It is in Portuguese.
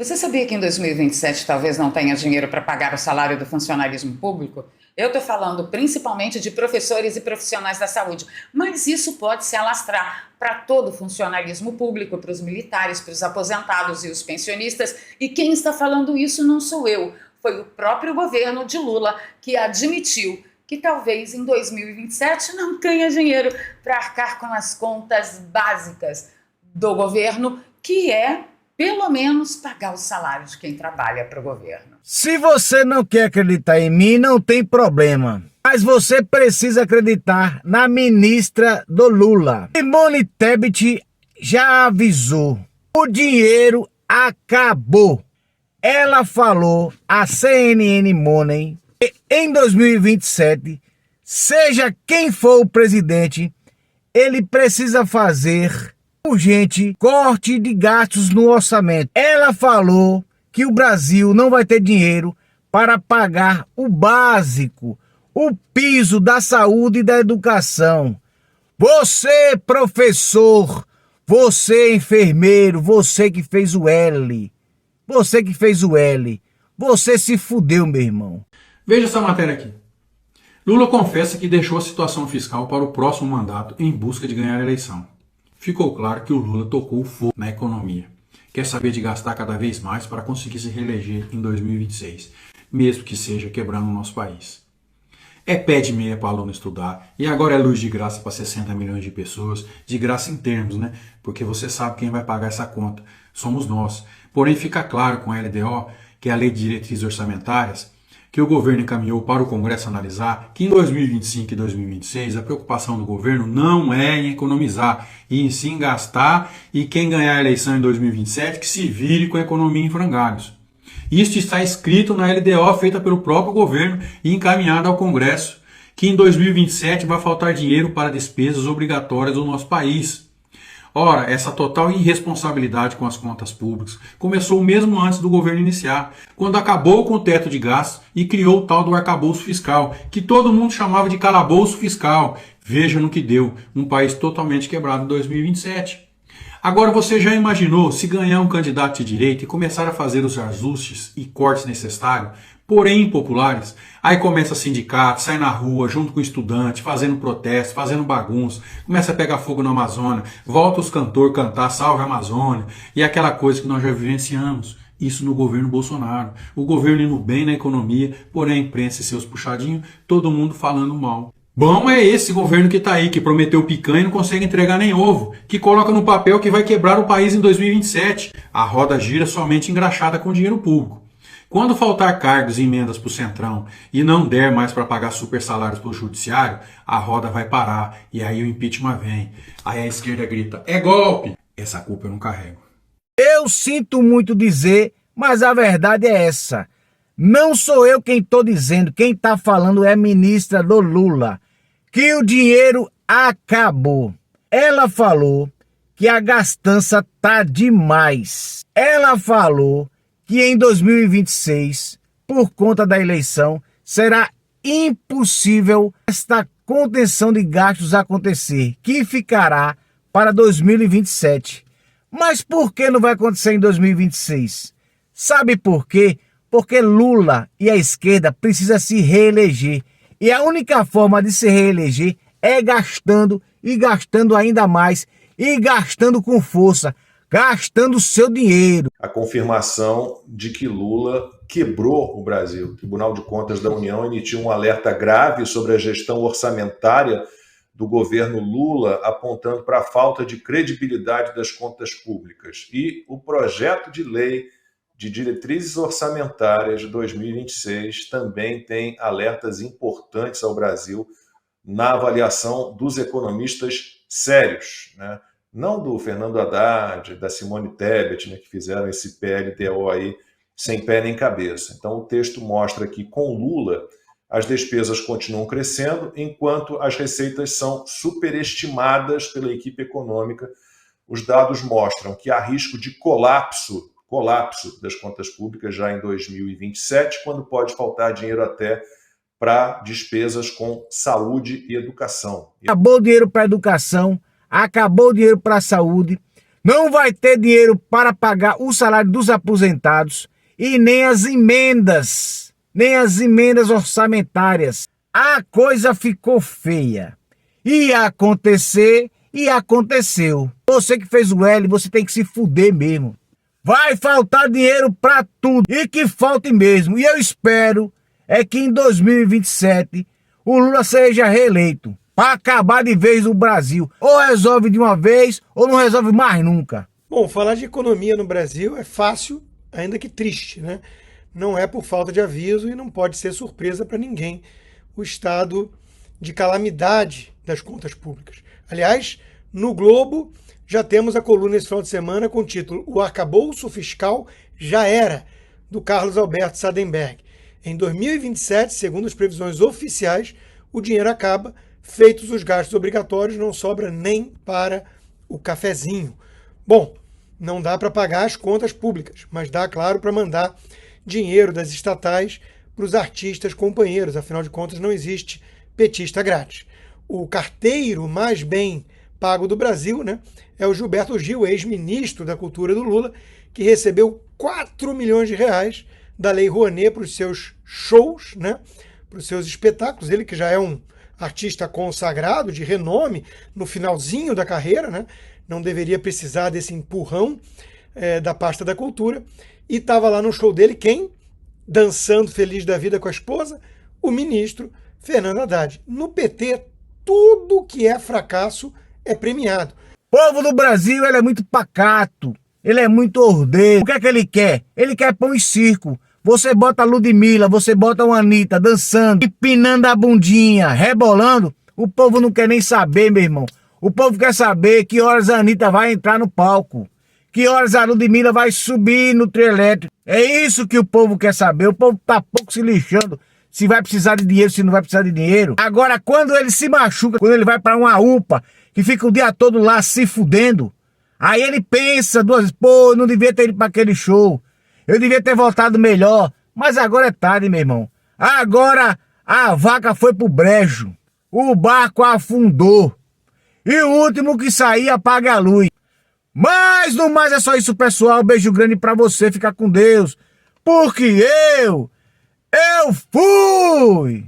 Você sabia que em 2027 talvez não tenha dinheiro para pagar o salário do funcionalismo público? Eu estou falando principalmente de professores e profissionais da saúde, mas isso pode se alastrar para todo o funcionalismo público, para os militares, para os aposentados e os pensionistas. E quem está falando isso não sou eu, foi o próprio governo de Lula que admitiu que talvez em 2027 não tenha dinheiro para arcar com as contas básicas do governo, que é pelo menos pagar o salário de quem trabalha para o governo. Se você não quer acreditar em mim, não tem problema. Mas você precisa acreditar na ministra do Lula. Simone Tebet já avisou. O dinheiro acabou. Ela falou à CNN Money que em 2027, seja quem for o presidente, ele precisa fazer urgente corte de gastos no orçamento. Ela falou que o Brasil não vai ter dinheiro para pagar o básico, o piso da saúde e da educação. Você, professor, você, enfermeiro, você que fez o L, você se fudeu, meu irmão. Veja essa matéria aqui. Lula confessa que deixou a situação fiscal para o próximo mandato em busca de ganhar a eleição. Ficou claro que o Lula tocou fogo na economia. Quer saber de gastar cada vez mais para conseguir se reeleger em 2026, mesmo que seja quebrando o nosso país. É pé de meia para aluno estudar, e agora é luz de graça para 60 milhões de pessoas, de graça em termos, né? Porque você sabe quem vai pagar essa conta, somos nós. Porém, fica claro com a LDO, que é a Lei de Diretrizes Orçamentárias, que o governo encaminhou para o Congresso analisar, que em 2025 e 2026 a preocupação do governo não é em economizar, e em sim gastar, e quem ganhar a eleição em 2027 que se vire com a economia em frangalhos. Isto está escrito na LDO feita pelo próprio governo e encaminhada ao Congresso, que em 2027 vai faltar dinheiro para despesas obrigatórias do nosso país. Ora, essa total irresponsabilidade com as contas públicas começou mesmo antes do governo iniciar, quando acabou com o teto de gastos e criou o tal do arcabouço fiscal, que todo mundo chamava de calabouço fiscal. Veja no que deu, um país totalmente quebrado em 2027. Agora você já imaginou se ganhar um candidato de direita e começar a fazer os ajustes e cortes necessários, porém impopulares? Aí começa sindicato, sai na rua junto com o estudante, fazendo protesto, fazendo bagunça, começa a pegar fogo na Amazônia, volta os cantores cantar Salve a Amazônia, e aquela coisa que nós já vivenciamos. Isso no governo Bolsonaro. O governo indo bem na economia, porém a imprensa e seus puxadinhos, todo mundo falando mal. Bom é esse governo que tá aí, que prometeu picanha e não consegue entregar nem ovo, que coloca no papel que vai quebrar o país em 2027. A roda gira somente engraxada com dinheiro público. Quando faltar cargos e emendas para o Centrão e não der mais para pagar super salários para o Judiciário, a roda vai parar e aí o impeachment vem. Aí a esquerda grita, é golpe! Essa culpa eu não carrego. Eu sinto muito dizer, mas a verdade é essa. Não sou eu quem estou dizendo, quem está falando é a ministra do Lula, que o dinheiro acabou. Ela falou que a gastança tá demais. Ela falou que em 2026, por conta da eleição, será impossível esta contenção de gastos acontecer, que ficará para 2027. Mas por que não vai acontecer em 2026? Sabe por quê? Porque Lula e a esquerda precisam se reeleger. E a única forma de se reeleger é gastando e gastando ainda mais e gastando com força, gastando seu dinheiro. A confirmação de que Lula quebrou o Brasil. O Tribunal de Contas da União emitiu um alerta grave sobre a gestão orçamentária do governo Lula, apontando para a falta de credibilidade das contas públicas. E o projeto de lei de diretrizes orçamentárias de 2026 também tem alertas importantes ao Brasil na avaliação dos economistas sérios, né? Não do Fernando Haddad, da Simone Tebet, né, que fizeram esse PLDO aí sem pé nem cabeça. Então o texto mostra que com Lula as despesas continuam crescendo, enquanto as receitas são superestimadas pela equipe econômica. Os dados mostram que há risco de colapso das contas públicas já em 2027, quando pode faltar dinheiro até para despesas com saúde e educação. Acabou o dinheiro para educação, acabou o dinheiro para a saúde. Não vai ter dinheiro para pagar o salário dos aposentados e nem as emendas orçamentárias. A coisa ficou feia. Ia acontecer e aconteceu. Você que fez o L, você tem que se fuder mesmo. Vai faltar dinheiro para tudo e que falte mesmo. E eu espero que em 2027 o Lula seja reeleito para acabar de vez o Brasil. Ou resolve de uma vez ou não resolve mais nunca. Bom, falar de economia no Brasil é fácil, ainda que triste, né? Não é por falta de aviso e não pode ser surpresa para ninguém o estado de calamidade das contas públicas. Aliás, no Globo já temos a coluna esse final de semana com o título O Arcabouço Fiscal Já Era, do Carlos Alberto Sadenberg. Em 2027, segundo as previsões oficiais, o dinheiro acaba, feitos os gastos obrigatórios, não sobra nem para o cafezinho. Bom, não dá para pagar as contas públicas, mas dá, claro, para mandar dinheiro das estatais para os artistas companheiros. Afinal de contas, não existe petista grátis. O carteiro mais bem pago do Brasil, né, é o Gilberto Gil, ex-ministro da Cultura do Lula, que recebeu 4 milhões de reais da Lei Rouanet para os seus shows, né, para os seus espetáculos. Ele que já é um artista consagrado, de renome, no finalzinho da carreira, né, não deveria precisar desse empurrão da pasta da cultura. E estava lá no show dele quem? Dançando feliz da vida com a esposa? O ministro Fernando Haddad. No PT, tudo que é fracasso é premiado. O povo do Brasil, ele é muito pacato, ele é muito ordeiro. O que é que ele quer? Ele quer pão e circo. Você bota a Ludmilla, você bota a Anitta dançando, empinando a bundinha, rebolando. O povo não quer nem saber, meu irmão. O povo quer saber que horas a Anitta vai entrar no palco. Que horas a Ludmilla vai subir no trio elétrico. É isso que o povo quer saber. O povo tá pouco se lixando se vai precisar de dinheiro, se não vai precisar de dinheiro. Agora, quando ele se machuca, quando ele vai para uma UPA, que fica o dia todo lá se fudendo, aí ele pensa duas vezes, pô, eu não devia ter ido para aquele show. Eu devia ter voltado melhor. Mas agora é tarde, meu irmão. Agora a vaca foi pro brejo. O barco afundou. E o último que sair apaga a luz. Mas no mais é só isso, pessoal. Beijo grande pra você. Fica com Deus. Porque eu fui!